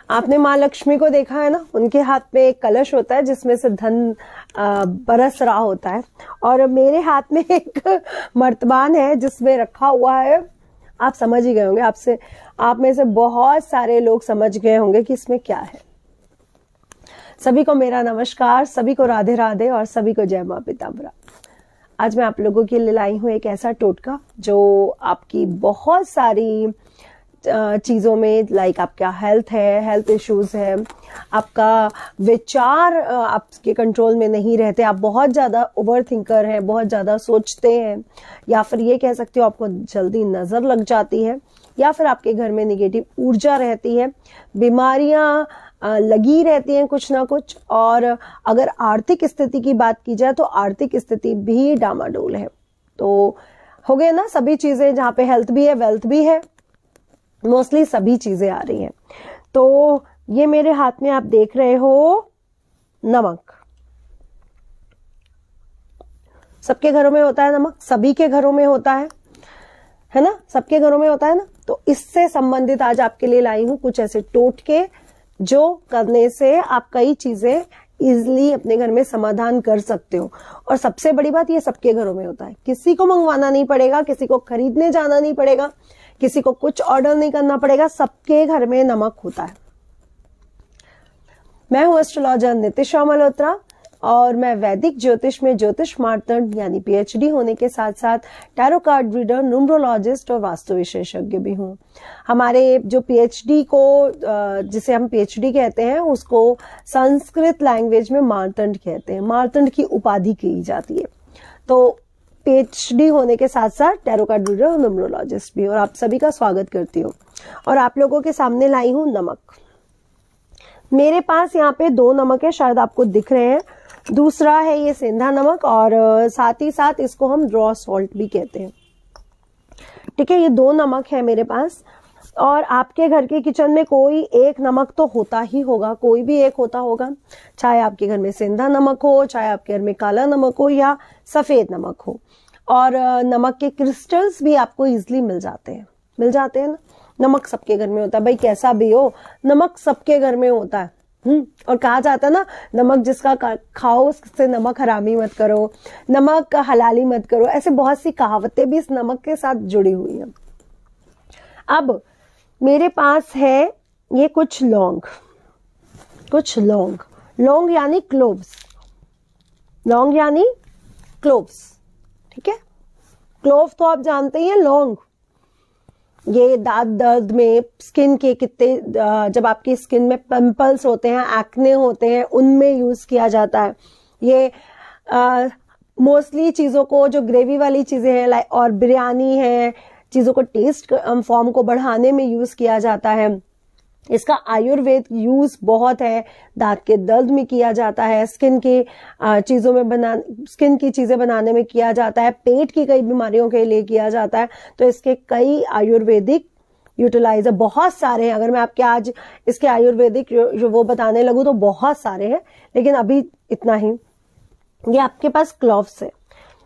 आपने माँ लक्ष्मी को देखा है ना, उनके हाथ में एक कलश होता है जिसमें से धन बरस रहा होता है, और मेरे हाथ में एक मर्तबान है जिसमें रखा हुआ है, आप समझ ही गए होंगे, आप में से बहुत सारे लोग समझ गए होंगे कि इसमें क्या है। सभी को मेरा नमस्कार, सभी को राधे राधे और सभी को जय मां पीताम्बरा। आज मैं आप लोगों के लिए लाई हूं एक ऐसा टोटका जो आपकी बहुत सारी चीजों में, लाइक आपका हेल्थ है, हेल्थ इश्यूज है, आपका विचार आपके कंट्रोल में नहीं रहते, आप बहुत ज्यादा ओवर थिंकर हैं, बहुत ज्यादा सोचते हैं, या फिर ये कह सकते हो आपको जल्दी नजर लग जाती है, या फिर आपके घर में निगेटिव ऊर्जा रहती है, बीमारियां लगी रहती हैं कुछ ना कुछ, और अगर आर्थिक स्थिति की बात की जाए तो आर्थिक स्थिति भी डामाडोल है। तो हो गए ना सभी चीजें, जहां पे हेल्थ भी है, वेल्थ भी है, मोस्टली सभी चीजें आ रही हैं। तो ये मेरे हाथ में आप देख रहे हो नमक। सबके घरों में होता है नमक, सभी के घरों में होता है ना, सबके घरों में होता है ना। तो इससे संबंधित आज आपके लिए लाई हूं कुछ ऐसे टोटके जो करने से आप कई चीजें इजिली अपने घर में समाधान कर सकते हो। और सबसे बड़ी बात, ये सबके घरों में होता है, किसी को मंगवाना नहीं पड़ेगा, किसी को खरीदने जाना नहीं पड़ेगा, किसी को कुछ ऑर्डर नहीं करना पड़ेगा, सबके घर में नमक होता है। मैं हूं एस्ट्रोलॉजर नितिशा मल्होत्रा और मैं वैदिक ज्योतिष में ज्योतिष मार्तंड यानी पीएचडी होने के साथ साथ टैरो कार्ड रीडर, न्यूमरोलॉजिस्ट और वास्तु विशेषज्ञ भी हूं। हमारे जो पीएचडी को, जिसे हम पीएचडी कहते हैं, उसको संस्कृत लैंग्वेज में मार्तंड कहते हैं, मार्तंड की उपाधि की जाती है। तो पीएचडी होने के साथ साथ टैरो कार्ड रीडर और न्यूमरोलॉजिस्ट भी, और आप सभी का स्वागत करती हूँ। और आप लोगों के सामने लाई हूं नमक। मेरे पास यहाँ पे 2 नमक है, शायद आपको दिख रहे हैं। दूसरा है ये सेंधा नमक, और साथ ही साथ इसको हम रॉ सॉल्ट भी कहते हैं। ठीक है, ये 2 नमक है मेरे पास। और आपके घर के किचन में कोई एक नमक तो होता ही होगा, कोई भी एक होता होगा, चाहे आपके घर में सेंधा नमक हो, चाहे आपके घर में काला नमक हो या सफेद नमक हो। और नमक के क्रिस्टल्स भी आपको इजिली मिल जाते हैं ना। नमक सबके घर में होता है भाई, कैसा भी हो, नमक सबके घर में होता है। और कहा जाता है ना, नमक जिसका खाओ उससे नमक हरामी मत करो, नमक हलाली मत करो, ऐसे बहुत सी कहावतें भी इस नमक के साथ जुड़ी हुई हैं। अब मेरे पास है ये कुछ लौंग यानी क्लोव्स, लौंग यानी क्लोव्स। ठीक है, क्लोव तो आप जानते ही हैं, लौंग। ये दांत दर्द में, स्किन के कितने, जब आपकी स्किन में पिंपल्स होते हैं, एक्ने होते हैं, उनमें यूज किया जाता है। ये मोस्टली चीजों को, जो ग्रेवी वाली चीजें हैं लाइक और बिरयानी है, चीजों को टेस्ट फॉर्म को बढ़ाने में यूज किया जाता है। इसका आयुर्वेद यूज बहुत है, दांत के दर्द में किया जाता है, स्किन की चीजें बनाने में किया जाता है, पेट की कई बीमारियों के लिए किया जाता है। तो इसके कई आयुर्वेदिक यूटिलाइजर बहुत सारे हैं। अगर मैं आपके आज इसके आयुर्वेदिक जो वो बताने लगूं तो बहुत सारे हैं, लेकिन अभी इतना ही। ये आपके पास क्लोव्स है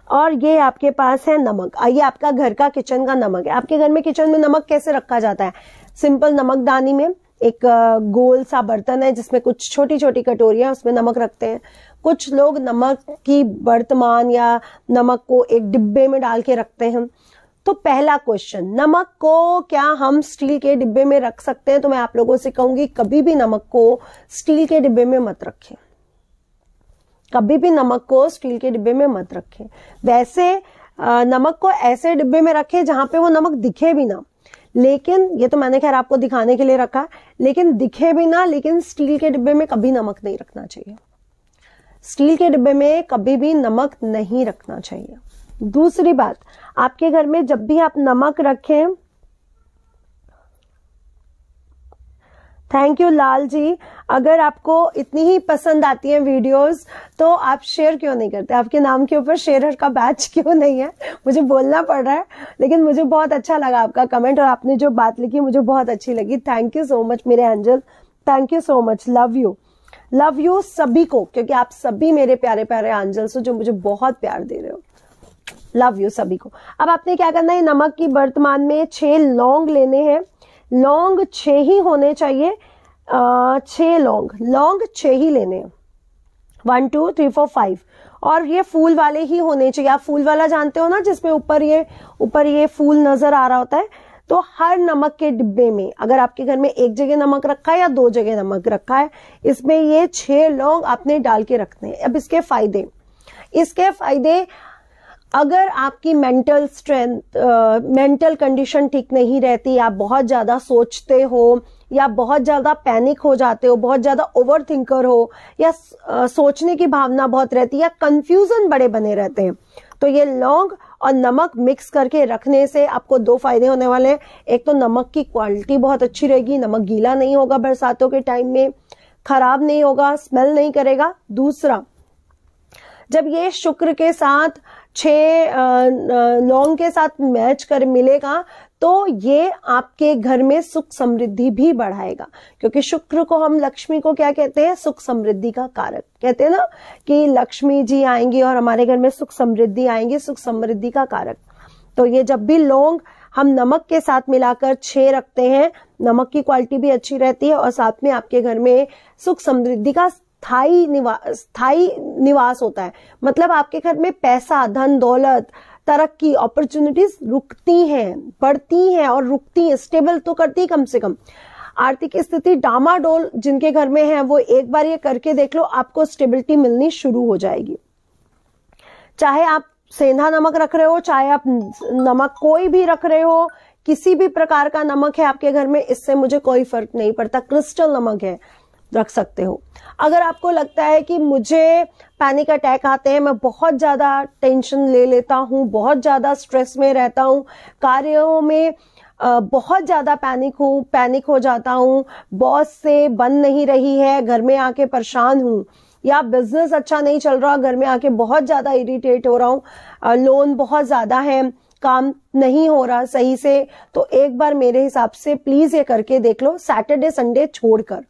और ये आपके पास है नमक। आइए, आपका घर का किचन का नमक है। आपके घर में किचन में नमक कैसे रखा जाता है? सिंपल नमकदानी में एक गोल सा बर्तन है जिसमें कुछ छोटी छोटी कटोरियां, उसमें नमक रखते हैं। कुछ लोग नमक की बर्तमान या नमक को एक डिब्बे में डाल के रखते हैं। तो पहला क्वेश्चन, नमक को क्या हम स्टील के डिब्बे में रख सकते हैं? तो मैं आप लोगों से कहूंगी कभी भी नमक को स्टील के डिब्बे में मत रखें, कभी भी नमक को स्टील के डिब्बे में मत रखें। वैसे नमक को ऐसे डिब्बे में रखें जहां पे वो नमक दिखे भी ना, लेकिन ये तो मैंने खैर आपको दिखाने के लिए रखा, लेकिन दिखे भी ना। लेकिन स्टील के डिब्बे में कभी नमक नहीं रखना चाहिए, स्टील के डिब्बे में कभी भी नमक नहीं रखना चाहिए। दूसरी बात, आपके घर में जब भी आप नमक रखें, थैंक यू लाल जी, अगर आपको इतनी ही पसंद आती हैं वीडियोस तो आप शेयर क्यों नहीं करते? आपके नाम के ऊपर शेयर का बैच क्यों नहीं है? मुझे बोलना पड़ रहा है, लेकिन मुझे बहुत अच्छा लगा आपका कमेंट और आपने जो बात लिखी मुझे बहुत अच्छी लगी। थैंक यू सो मच मेरे angel, thank you so much. Love you सभी को, क्योंकि आप सभी मेरे प्यारे प्यारे एंजल्स हो जो मुझे बहुत प्यार दे रहे हो। लव यू सभी को। अब आपने क्या करना है, नमक की बर्तमान में 6 लौंग लेने हैं। लौंग 6 ही होने चाहिए, 6 लौंग, लौंग 6 ही लेने हैं, 1 2 3 4 5, और ये फूल वाले ही होने चाहिए। आप फूल वाला जानते हो ना, जिसमें ऊपर ये फूल नजर आ रहा होता है। तो हर नमक के डिब्बे में, अगर आपके घर में एक जगह नमक रखा है या 2 जगह नमक रखा है, इसमें ये 6 लौंग आपने डाल के रखने हैं। अब इसके फायदे, अगर आपकी मेंटल स्ट्रेंथ, मेंटल कंडीशन ठीक नहीं रहती, आप बहुत ज्यादा सोचते हो या बहुत ज्यादा पैनिक हो जाते हो, बहुत ज्यादा ओवर थिंकर हो, या सोचने की भावना बहुत रहती है, या कंफ्यूजन बड़े बने रहते हैं, तो ये लौंग और नमक मिक्स करके रखने से आपको 2 फायदे होने वाले हैं। एक तो नमक की क्वालिटी बहुत अच्छी रहेगी, नमक गीला नहीं होगा, बरसातों के टाइम में खराब नहीं होगा, स्मेल नहीं करेगा। दूसरा, जब ये शुक्र के साथ 6 लौंग के साथ मैच कर मिलेगा, तो ये आपके घर में सुख समृद्धि भी बढ़ाएगा, क्योंकि शुक्र को हम, लक्ष्मी को क्या कहते हैं? सुख समृद्धि का कारक कहते हैं ना, कि लक्ष्मी जी आएंगी और हमारे घर में सुख समृद्धि आएंगी, सुख समृद्धि का कारक। तो ये जब भी लौंग हम नमक के साथ मिलाकर 6 रखते हैं, नमक की क्वालिटी भी अच्छी रहती है और साथ में आपके घर में सुख समृद्धि का स्थायी निवास होता है। मतलब आपके घर में पैसा, धन दौलत, तरक्की, अपॉर्चुनिटीज रुकती हैं, बढ़ती हैं और रुकती हैं, स्टेबल तो करती कम से कम। आर्थिक स्थिति डामाडोल जिनके घर में है, वो एक बार ये करके देख लो, आपको स्टेबिलिटी मिलनी शुरू हो जाएगी। चाहे आप सेंधा नमक रख रहे हो, चाहे आप नमक कोई भी रख रहे हो, किसी भी प्रकार का नमक है आपके घर में, इससे मुझे कोई फर्क नहीं पड़ता। क्रिस्टल नमक है, रख सकते हो। अगर आपको लगता है कि मुझे पैनिक अटैक आते हैं, मैं बहुत ज्यादा टेंशन ले लेता हूं, बहुत ज्यादा स्ट्रेस में रहता हूं, कार्यों में बहुत ज्यादा पैनिक हो जाता हूं, बॉस से बन नहीं रही है, घर में आके परेशान हूं, या बिजनेस अच्छा नहीं चल रहा, घर में आके बहुत ज्यादा इरिटेट हो रहा हूं, लोन बहुत ज्यादा है, काम नहीं हो रहा सही से, तो एक बार मेरे हिसाब से प्लीज ये करके देख लो, सैटरडे संडे छोड़कर,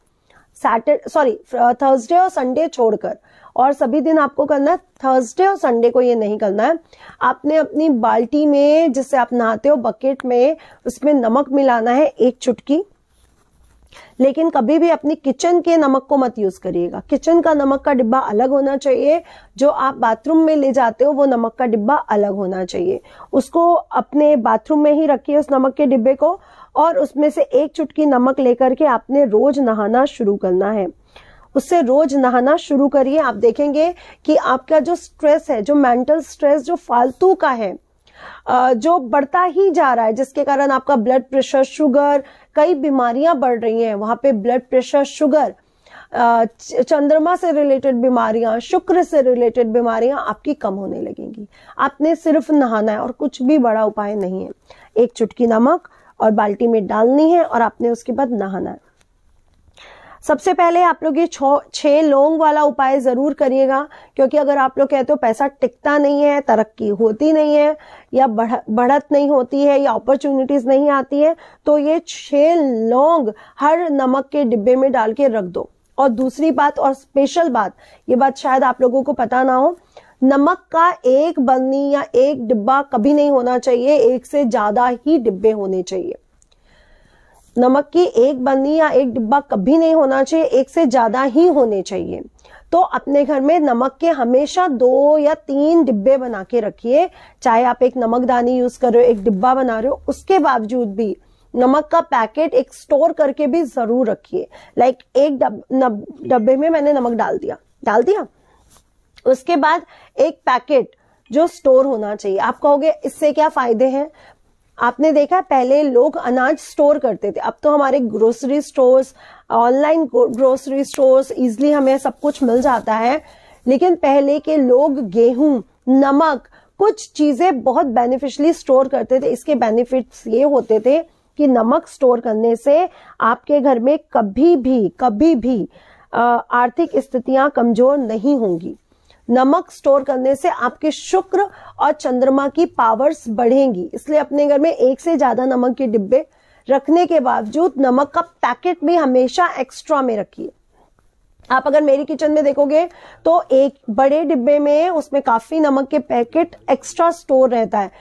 थर्सडे और संडे छोड़कर, और सभी दिन आपको करना है, थर्सडे और संडे को ये नहीं करना है। आपने अपनी बाल्टी में, जिससे आप नहाते हो, बकेट में, उसमें नमक मिलाना है 1 चुटकी। लेकिन कभी भी अपनी किचन के नमक को मत यूज करिएगा। किचन का नमक का डिब्बा अलग होना चाहिए, जो आप बाथरूम में ले जाते हो वो नमक का डिब्बा अलग होना चाहिए। उसको अपने बाथरूम में ही रखिए, उस नमक के डिब्बे को, और उसमें से 1 चुटकी नमक लेकर के आपने रोज नहाना शुरू करना है। उससे रोज नहाना शुरू करिए, आप देखेंगे कि आपका जो स्ट्रेस है, जो मेंटल स्ट्रेस, जो फालतू का है, जो बढ़ता ही जा रहा है, जिसके कारण आपका ब्लड प्रेशर, शुगर, कई बीमारियां बढ़ रही हैं, वहां पे ब्लड प्रेशर, शुगर, चंद्रमा से रिलेटेड बीमारियां, शुक्र से रिलेटेड बीमारियां आपकी कम होने लगेंगी। आपने सिर्फ नहाना है और कुछ भी बड़ा उपाय नहीं है। 1 चुटकी नमक और बाल्टी में डालनी है और आपने उसके बाद नहाना है। सबसे पहले आप लोग ये 6 लौंग वाला उपाय जरूर करिएगा, क्योंकि अगर आप लोग कहते हो पैसा टिकता नहीं है, तरक्की होती नहीं है, या बढ़त नहीं होती है, या अपॉर्चुनिटीज नहीं आती है, तो ये 6 लौंग हर नमक के डिब्बे में डाल के रख दो। और दूसरी बात, और स्पेशल बात, ये बात शायद आप लोगों को पता ना हो, नमक का 1 बरनी या 1 डिब्बा कभी नहीं होना चाहिए, 1 से ज्यादा ही डिब्बे होने चाहिए। नमक की 1 बरनी या 1 डिब्बा कभी नहीं होना चाहिए, 1 से ज्यादा ही होने चाहिए। तो अपने घर में नमक के हमेशा 2 या 3 डिब्बे बना के रखिए। चाहे आप एक नमकदानी यूज कर रहे हो, एक डिब्बा बना रहे हो, उसके बावजूद भी नमक का पैकेट एक स्टोर करके भी जरूर रखिए। लाइक एक डब्बे में मैंने नमक डाल दिया, उसके बाद एक पैकेट जो स्टोर होना चाहिए। आप कहोगे इससे क्या फायदे हैं? आपने देखा पहले लोग अनाज स्टोर करते थे, अब तो हमारे grocery stores, online grocery stores, easily हमें सब कुछ मिल जाता है। लेकिन पहले के लोग गेहूं, नमक, कुछ चीजें बहुत बेनिफिशियली स्टोर करते थे। इसके बेनिफिट्स ये होते थे कि नमक स्टोर करने से आपके घर में कभी भी आर्थिक स्थितियां कमजोर नहीं होंगी। नमक स्टोर करने से आपके शुक्र और चंद्रमा की पावर्स बढ़ेंगी। इसलिए अपने घर में 1 से ज्यादा नमक के डिब्बे रखने के बावजूद नमक का पैकेट भी हमेशा एक्स्ट्रा में रखिए। आप अगर मेरी किचन में देखोगे तो एक बड़े डिब्बे में उसमें काफी नमक के पैकेट एक्स्ट्रा स्टोर रहता है।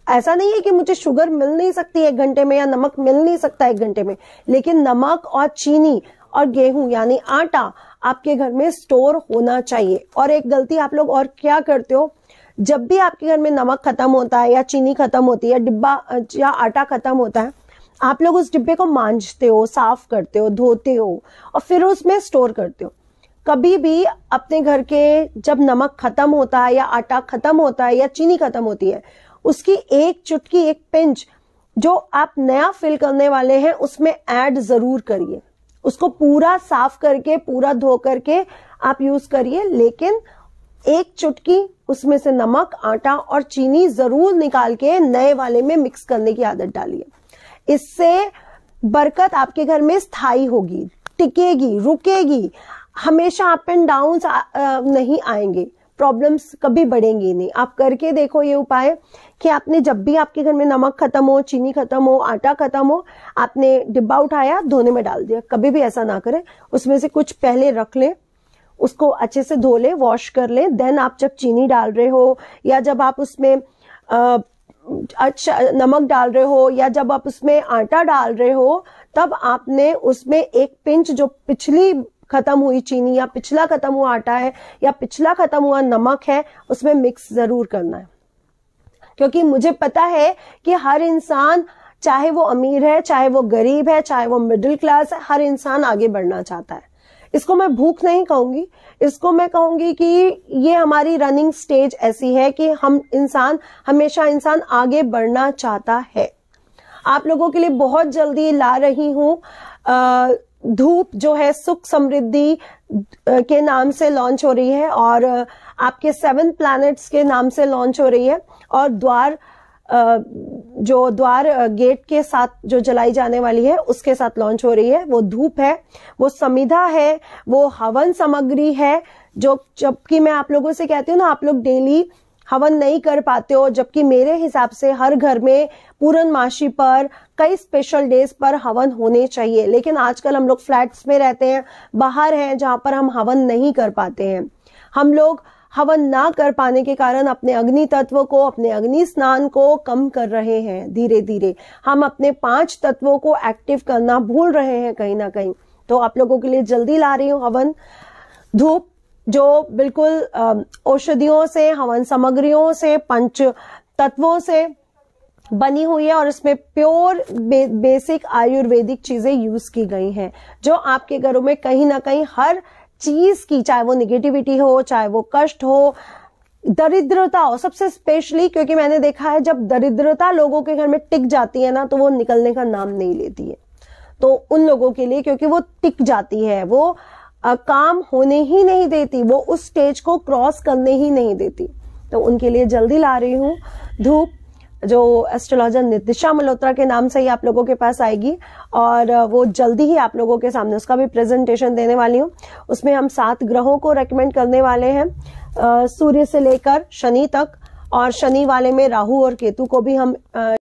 ऐसा नहीं है कि मुझे शुगर मिल नहीं सकती 1 घंटे में या नमक मिल नहीं सकता 1 घंटे में, लेकिन नमक और चीनी और गेहूं यानी आटा आपके घर में स्टोर होना चाहिए। और एक गलती आप लोग और क्या करते हो, जब भी आपके घर में नमक खत्म होता है या चीनी खत्म होती है, डिब्बा या आटा खत्म होता है, आप लोग उस डिब्बे को मांजते हो, साफ करते हो, धोते हो और फिर उसमें स्टोर करते हो। कभी भी अपने घर के जब नमक खत्म होता है या आटा खत्म होता है या चीनी खत्म होती है, उसकी एक चुटकी, एक पिंच जो आप नया फिल करने वाले हैं उसमें ऐड जरूर करिए। उसको पूरा साफ करके, पूरा धो करके आप यूज करिए, लेकिन एक चुटकी उसमें से नमक, आटा और चीनी जरूर निकाल के नए वाले में मिक्स करने की आदत डालिए। इससे बरकत आपके घर में स्थायी होगी, टिकेगी, रुकेगी। हमेशा अप एंड डाउन नहीं आएंगे, प्रॉब्लम्स कभी बढ़ेंगी नहीं। आप करके देखो ये उपाय कि आपने जब भी आपके घर में नमक खत्म हो, चीनी खत्म हो, आटा खत्म हो, आपने डिब्बा उठाया, धोने में डाल दिया। कभी भी ऐसा ना करें। उसमें से कुछ पहले रख ले, उसको अच्छे से धो ले, वॉश कर ले, देन आप जब चीनी डाल रहे हो या जब आप उसमें अच्छा नमक डाल रहे हो या जब आप उसमें आटा डाल रहे हो, तब आपने उसमें एक पिंच जो पिछली खत्म हुई चीनी या पिछला खत्म हुआ आटा है या पिछला खत्म हुआ नमक है, उसमें मिक्स जरूर करना है। क्योंकि मुझे पता है कि हर इंसान, चाहे वो अमीर है, चाहे वो गरीब है, चाहे वो मिडिल क्लास है, हर इंसान आगे बढ़ना चाहता है। इसको मैं भूख नहीं कहूंगी, इसको मैं कहूंगी कि ये हमारी रनिंग स्टेज ऐसी है कि हमेशा इंसान आगे बढ़ना चाहता है। आप लोगों के लिए बहुत जल्दी ला रही हूं धूप जो है सुख समृद्धि के नाम से लॉन्च हो रही है और आपके 7 प्लैनेट्स के नाम से लॉन्च हो रही है। और द्वार गेट के साथ जो जलाई जाने वाली है उसके साथ लॉन्च हो रही है। वो धूप है, वो समिधा है, वो हवन सामग्री है। जो जबकि मैं आप लोगों से कहती हूँ ना, आप लोग डेली हवन नहीं कर पाते हो, जबकि मेरे हिसाब से हर घर में पूर्णमासी पर, कई स्पेशल डेज पर हवन होने चाहिए। लेकिन आजकल हम लोग फ्लैट्स में रहते हैं, बाहर हैं, जहां पर हम हवन नहीं कर पाते हैं। हम लोग हवन ना कर पाने के कारण अपने अग्नि तत्व को, अपने अग्नि स्नान को कम कर रहे हैं। धीरे धीरे हम अपने 5 तत्वों को एक्टिव करना भूल रहे हैं कहीं ना कहीं। तो आप लोगों के लिए जल्दी ला रही हूँ हवन धूप, जो बिल्कुल औषधियों से, हवन सामग्रियों से, पंच तत्वों से बनी हुई है और इसमें प्योर बेसिक आयुर्वेदिक चीजें यूज की गई हैं, जो आपके घरों में कहीं ना कहीं हर चीज की, चाहे वो निगेटिविटी हो, चाहे वो कष्ट हो, दरिद्रता हो, सबसे स्पेशली क्योंकि मैंने देखा है जब दरिद्रता लोगों के घर में टिक जाती है ना, तो वो निकलने का नाम नहीं लेती है। तो उन लोगों के लिए, क्योंकि वो टिक जाती है, वो काम होने ही नहीं देती, वो उस स्टेज को क्रॉस करने ही नहीं देती, तो उनके लिए जल्दी ला रही हूँ धूप, जो एस्ट्रोलॉजर नितिशा मल्होत्रा के नाम से ही आप लोगों के पास आएगी और वो जल्दी ही आप लोगों के सामने उसका भी प्रेजेंटेशन देने वाली हूँ। उसमें हम 7 ग्रहों को रेकमेंड करने वाले हैं, सूर्य से लेकर शनि तक, और शनि वाले में राहु और केतु को भी हम